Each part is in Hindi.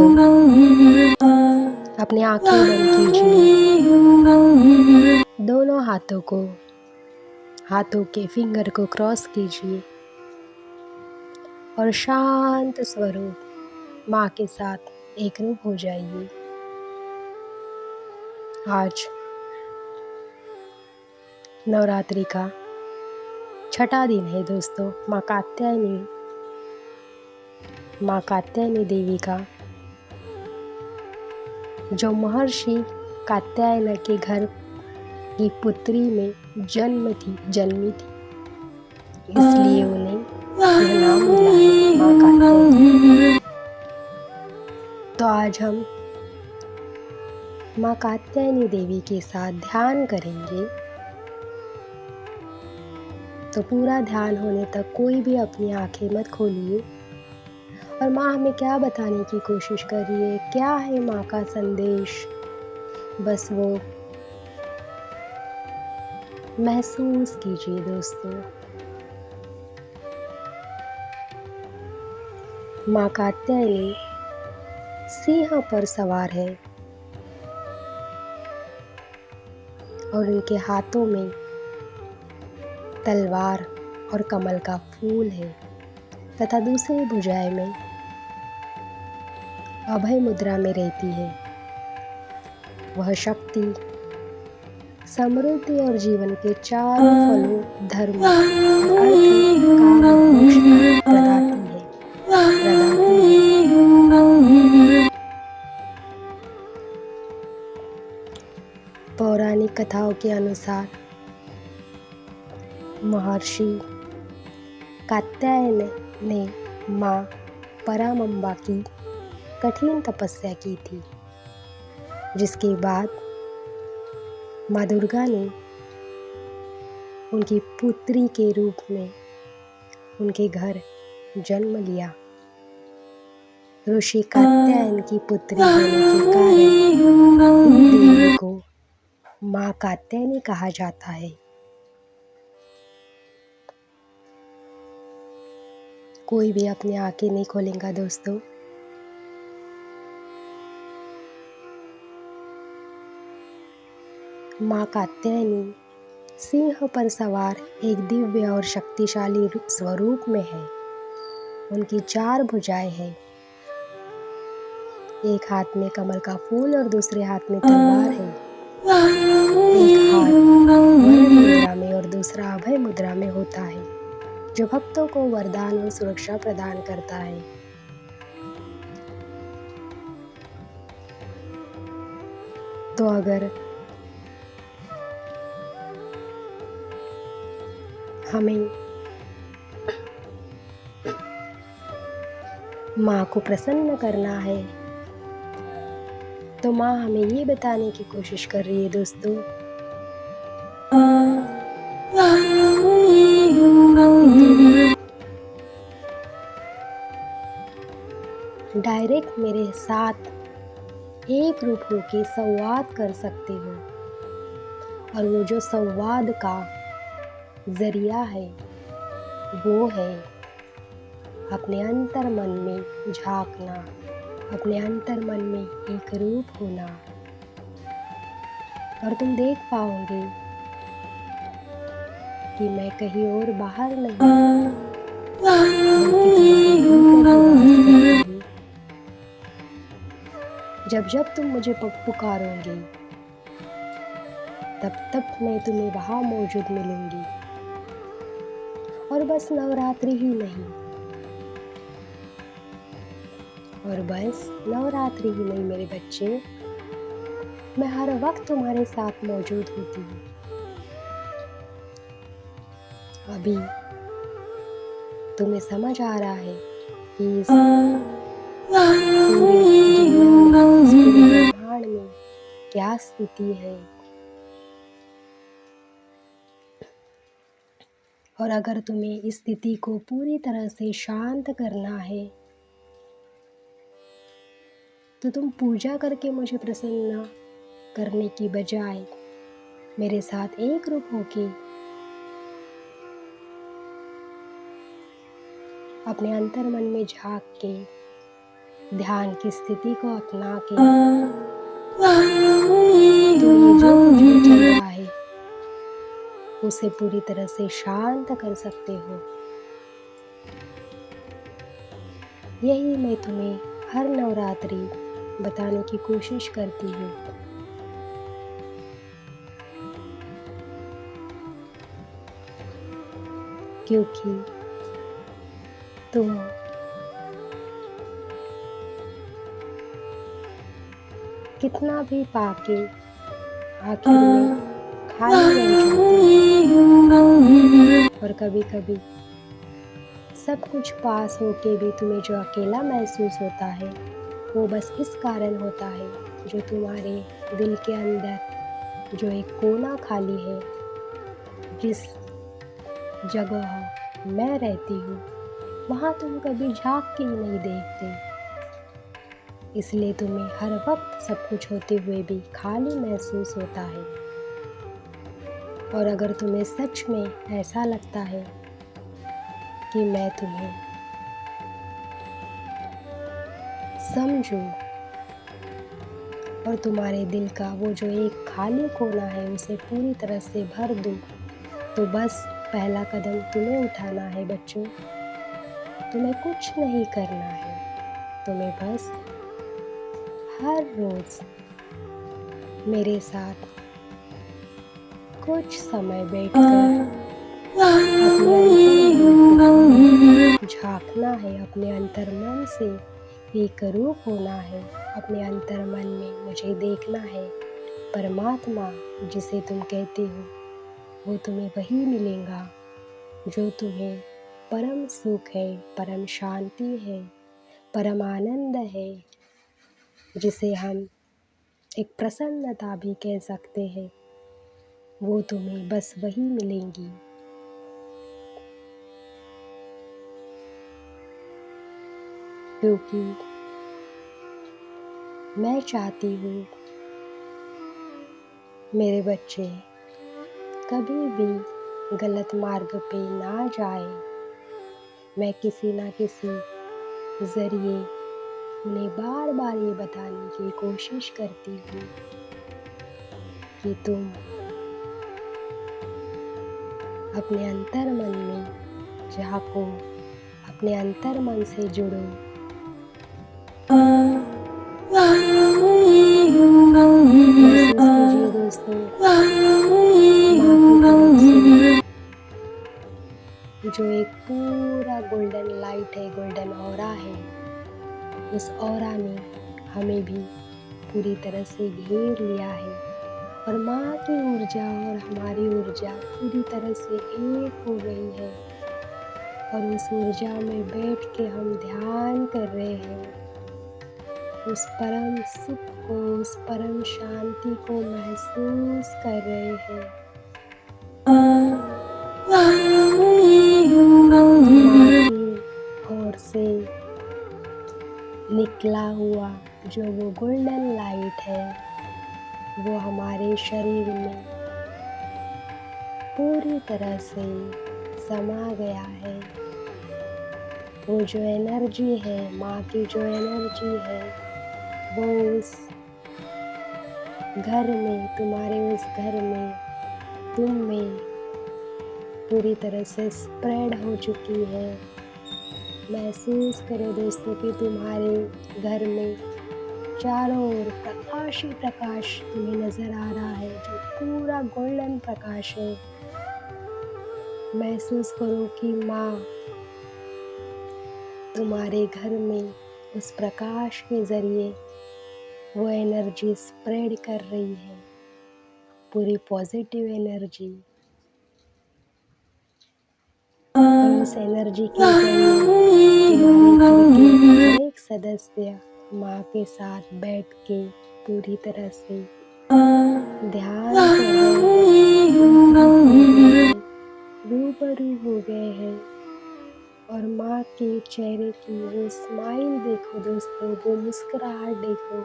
दोस्तों, अपनी आंखें बंद कीजिए, दोनों हाथों के फिंगर को क्रॉस कीजिए और शांत स्वरूप माँ के साथ एकरूप हो जाइए। आज नवरात्रि का छठा दिन है दोस्तों। माँ कात्यायनी देवी का जो महर्षि कात्यायन के घर की पुत्री में जन्मी थी, इसलिए उन्हें यह नाम मिला है माँ कात्यायनी। तो आज हम माँ कात्यायनी देवी के साथ ध्यान करेंगे। तो पूरा ध्यान होने तक कोई भी अपनी आंखें मत खोलिए और माँ हमें क्या बताने की कोशिश कर रही है, क्या है माँ का संदेश, बस वो महसूस कीजिए दोस्तों। माँ कात्यायनी सिंह पर सवार है और उनके हाथों में तलवार और कमल का फूल है तथा दूसरी भुजाएं में अभय मुद्रा में रहती है। वह शक्ति, समृद्धि और जीवन के चारों फलों, धर्म और अर्थ, काम और मोक्ष प्रदाती है। पौराणिक कथाओं के अनुसार महर्षि कात्यायन ने माँ परामंबा की कठिन तपस्या की थी, जिसके बाद माँ दुर्गा ने उनकी पुत्री के रूप में उनके घर जन्म लिया। ऋषि कात्यायन की पुत्री होने के कारण देवी को माँ कात्यायनी कहा जाता है। कोई भी अपनी आंखें नहीं खोलेगा दोस्तों। माँ कात्यायनी सिंह पर सवार एक दिव्य और शक्तिशाली स्वरूप में है। उनकी 4 भुजाएं हैं, एक हाथ में कमल का फूल और दूसरे हाथ में तलवार है। एक हाथ वरद मुद्रा में और दूसरा अभय मुद्रा में होता है, जो भक्तों को वरदान और सुरक्षा प्रदान करता है। तो अगर हमें माँ को प्रसन्न करना है तो माँ हमें ये बताने की कोशिश कर रही है दोस्तों, डायरेक्ट मेरे साथ एक रूप होके संवाद कर सकते हो। और वो जो संवाद का जरिया है वो है अपने अंतर मन में झांकना, अपने अंतर मन में एक रूप होना। और तुम देख पाओगे कि मैं कहीं और बाहर नहीं, बल्कि तुम्हारे भीतर ही वास कर रही हूँ। जब जब तुम मुझे पुकारोगे तब तब मैं तुम्हें वहाँ मौजूद मिलूंगी। और बस नवरात्रि ही नहीं, मेरे बच्चे, मैं हर वक्त तुम्हारे साथ मौजूद होती हूँ। अभी तुम्हें समझ आ रहा है कि इस पूरे ब्रह्मांड में क्या स्थिति है। और अगर तुम्हें इस स्थिति को पूरी तरह से शांत करना है तो तुम पूजा करके मुझे प्रसन्न करने की बजाय मेरे साथ एक रूप होके अपने अंतर मन में झांक के ध्यान की स्थिति को अपना के तुम ये जो कुछ भी चल रहा है उसे पूरी तरह से शांत कर सकते हो। यही मैं तुम्हें हर नवरात्रि बताने की कोशिश करती हूँ, क्योंकि तुम कितना भी पाके आखिर में खाली रह जाते हो। और कभी कभी सब कुछ पास होके भी तुम्हें जो अकेला महसूस होता है वो बस इस कारण होता है जो तुम्हारे दिल के अंदर जो एक कोना खाली है, जिस जगह मैं रहती हूँ वहाँ तुम कभी झाँक के ही नहीं देखते। इसलिए तुम्हें हर वक्त सब कुछ होते हुए भी खाली महसूस होता है। और अगर तुम्हें सच में ऐसा लगता है कि मैं तुम्हें समझूं और तुम्हारे दिल का वो जो एक खाली कोना है उसे पूरी तरह से भर दूं, तो बस पहला कदम तुम्हें उठाना है बच्चों। तुम्हें कुछ नहीं करना है, तुम्हें बस हर रोज मेरे साथ कुछ समय बैठकर झांकना है, अपने अंतर्मन से एकरूप होना है। अपने अंतर्मन में मुझे देखना है, परमात्मा जिसे तुम कहते हो वो तुम्हें वही मिलेगा जो तुम्हें परम सुख है, परम शांति है, परम आनंद है, जिसे हम एक प्रसन्नता भी कह सकते हैं। वो तुम्हें बस वही मिलेंगी। क्योंकि मैं चाहती हूँ मेरे बच्चे कभी भी गलत मार्ग पे ना जाए। मैं किसी ना किसी ज़रिए उन्हें बार बार ये बताने की कोशिश करती हूँ कि तुम अपने अंतर मन में झाँको, अपने अंतर मन से जुड़ो। महसूस कीजिए दोस्तों, जो एक पूरा गोल्डन लाइट है, गोल्डन ऑरा है, उस ऑरा ने हमें भी पूरी तरह से घेर लिया है। और माँ की ऊर्जा और हमारी ऊर्जा पूरी तरह से एक हो गई है। और उस ऊर्जा में बैठ के हम ध्यान कर रहे हैं, उस परम सुख को, उस परम शांति को महसूस कर रहे हैं। माँ की ओर से निकला हुआ जो वो गोल्डन लाइट है वो हमारे शरीर में पूरी तरह से समा गया है। वो जो एनर्जी है, माँ की जो एनर्जी है, वो उस घर में, तुम्हारे उस घर में, तुम में पूरी तरह से स्प्रेड हो चुकी है। महसूस करो दोस्तों कि तुम्हारे घर में चारों ओर प्रकाश ही प्रकाश तुम्हें नज़र आ रहा है, जो पूरा गोल्डन प्रकाश है। महसूस करो कि माँ तुम्हारे घर में उस प्रकाश के ज़रिए वो एनर्जी स्प्रेड कर रही है, पूरी पॉजिटिव एनर्जी। और उस एनर्जी के ज़रिए तुम्हारे घर के हर एक सदस्य माँ के साथ बैठ के पूरी तरह से ध्यान कर रहे हैं, रूबरू हो गए हैं। और माँ के चेहरे की वो स्माइल देखो दोस्तों, वो मुस्कुराहट देखो,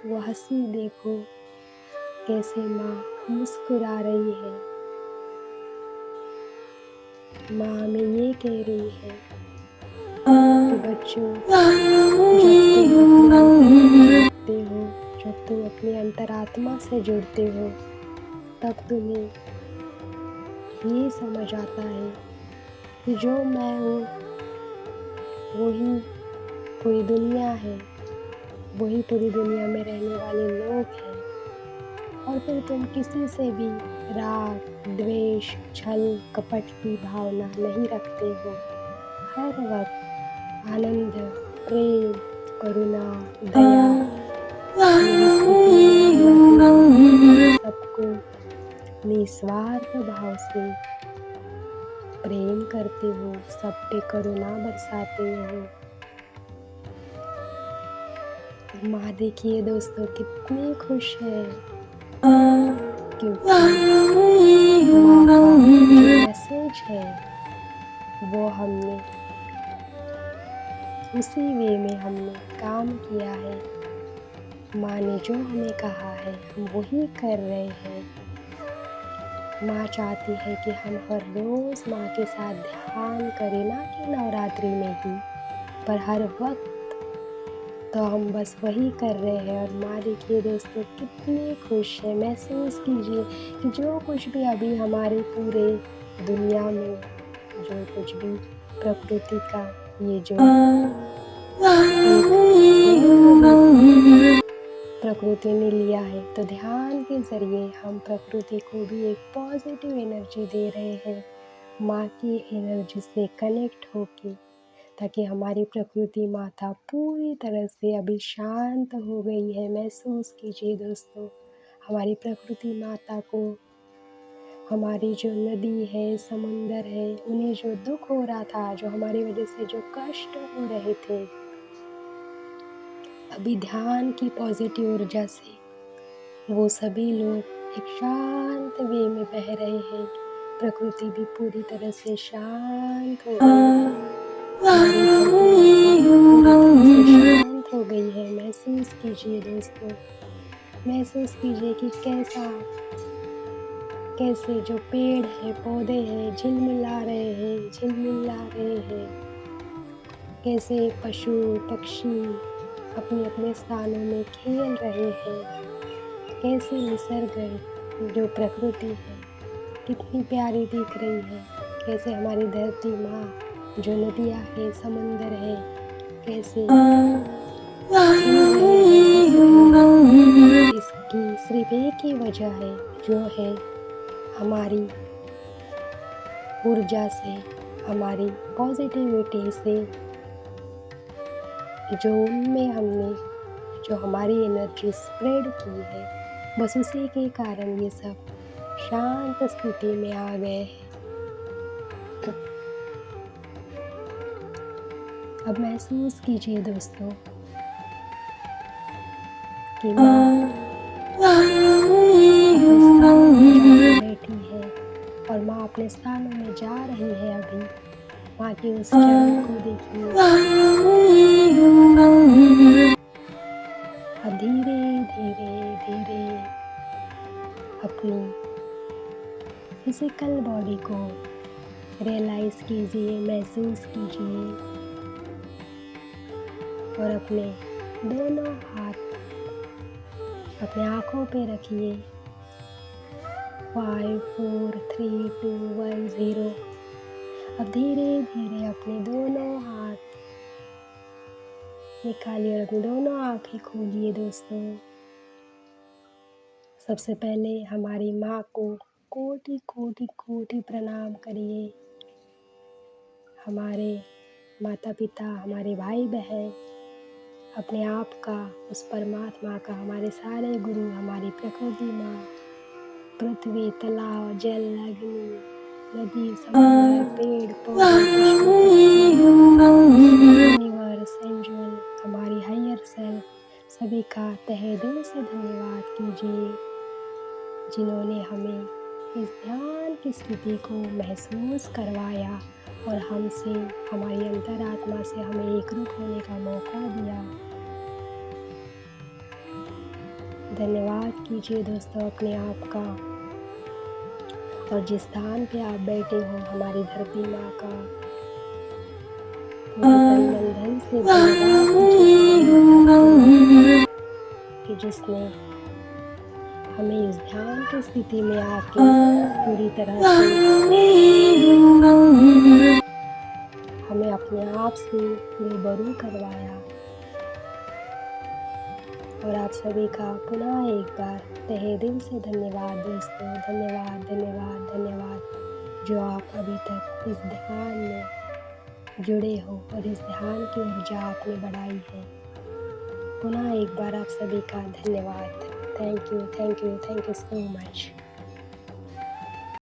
वो हंसी देखो, कैसे माँ मुस्कुरा रही है। माँ हमें ये कह रही है कि बच्चों, जब तुम अंतरात्मा से जुड़ते हो तब तुम्हें ये समझ आता है कि जो मैं हूँ वही पूरी दुनिया है, वही पूरी दुनिया में रहने वाले लोग हैं। और फिर तुम किसी से भी राग, द्वेष, छल, कपट की भावना नहीं रखते हो। हर वक्त आनंद, प्रेम, करुणा, दया मेरी स्थिति में सबको निस्वार्थ भाव से प्रेम करते हो, सब पे करुणा बरसाते हो। माँ देखिए दोस्तों कितनी खुश है, क्योंकि माँ का जो मैसेज है वो हमने उसी वे में हमने काम किया है। माँ ने जो हमें कहा है हम वही कर रहे हैं। माँ चाहती है कि हम हर रोज़ माँ के साथ ध्यान करें, ना कि नवरात्रि में ही, पर हर वक्त तो हम बस वही कर रहे हैं। और माँ देखिए दोस्तों कितनी खुश है। महसूस कीजिए कि जो कुछ भी अभी हमारे पूरे दुनिया में जो कुछ भी प्रकृति का ये जो प्रकृति ने लिया है, तो ध्यान के ज़रिए हम प्रकृति को भी एक पॉजिटिव एनर्जी दे रहे हैं, माँ की एनर्जी से कनेक्ट होके, ताकि हमारी प्रकृति माता पूरी तरह से अभी शांत हो गई है। महसूस कीजिए दोस्तों, हमारी प्रकृति माता को हमारी जो नदी है, समुंदर है, उन्हें जो दुख हो रहा था, जो हमारी वजह से जो कष्ट हो रहे थे, अभी ध्यान की पॉजिटिव ऊर्जा से वो सभी लोग एक शांत वे में बह रहे हैं। प्रकृति भी पूरी तरह से शांत हो गई है। महसूस कीजिए दोस्तों, महसूस कीजिए कि कैसे जो पेड़ है, पौधे हैं, झिलमिला रहे हैं। कैसे पशु पक्षी अपने अपने स्थानों में खेल रहे हैं। कैसे निसर्ग जो प्रकृति है कितनी प्यारी दिख रही है। कैसे हमारी धरती माँ जो नदियाँ है, समंदर है, कैसे इसकी सिर्फ एक ही वजह है, जो है हमारी ऊर्जा से, हमारी पॉजिटिविटी से, जो उनमें हमने जो हमारी एनर्जी स्प्रेड की है, बस उसी के कारण ये सब शांत स्थिति में आ गए हैं। अब महसूस कीजिए दोस्तों कि माँ बैठी है और माँ अपने स्थानों में जा रही है। अभी माँ के उस चरण को देखिए। अब धीरे धीरे धीरे अपनी फिजिकल बॉडी को रियलाइज कीजिए, महसूस कीजिए और अपने दोनों हाथ अपने आँखों पे रखिए। 5 4 3 2 1 0। अब धीरे धीरे अपने दोनों हाथ निकालिए और अपनी दोनों आँखें खोलिए दोस्तों। सबसे पहले हमारी माँ को कोटि कोटि कोटि प्रणाम करिए। हमारे माता पिता, हमारे भाई बहन, अपने आप का, उस परमात्मा का, हमारे सारे गुरु, हमारी प्रकृति माँ, पृथ्वी, तालाब, जल, अग्नि, नदी, समुद्र, पेड़ पौधे, यूनिवर्स, एंजल, हमारी हायर सेल्फ, सभी का तहे दिल से धन्यवाद कीजिए, जिन्होंने हमें इस ध्यान की स्थिति को महसूस करवाया और हमसे, हमारी अंतरात्मा से हमें एकरूप होने का मौका दिया। धन्यवाद कीजिए दोस्तों अपने आप का। और जिस स्थान पे आप बैठे हो, हमारी धरती माँ का पूरे तन मन धन से धन्यवाद कीजिए कि जिसने हमें इस ध्यान की स्थिति में आके पूरी तरह से हमें अपने आप से रूबरू करवाया। और आप सभी का पुनः एक बार तहे दिल से धन्यवाद दोस्तों। धन्यवाद धन्यवाद धन्यवाद जो आप अभी तक इस ध्यान में जुड़े हो और इस ध्यान की ऊर्जा आपने बढ़ाई है। पुनः एक बार आप सभी का धन्यवाद। Thank you so much.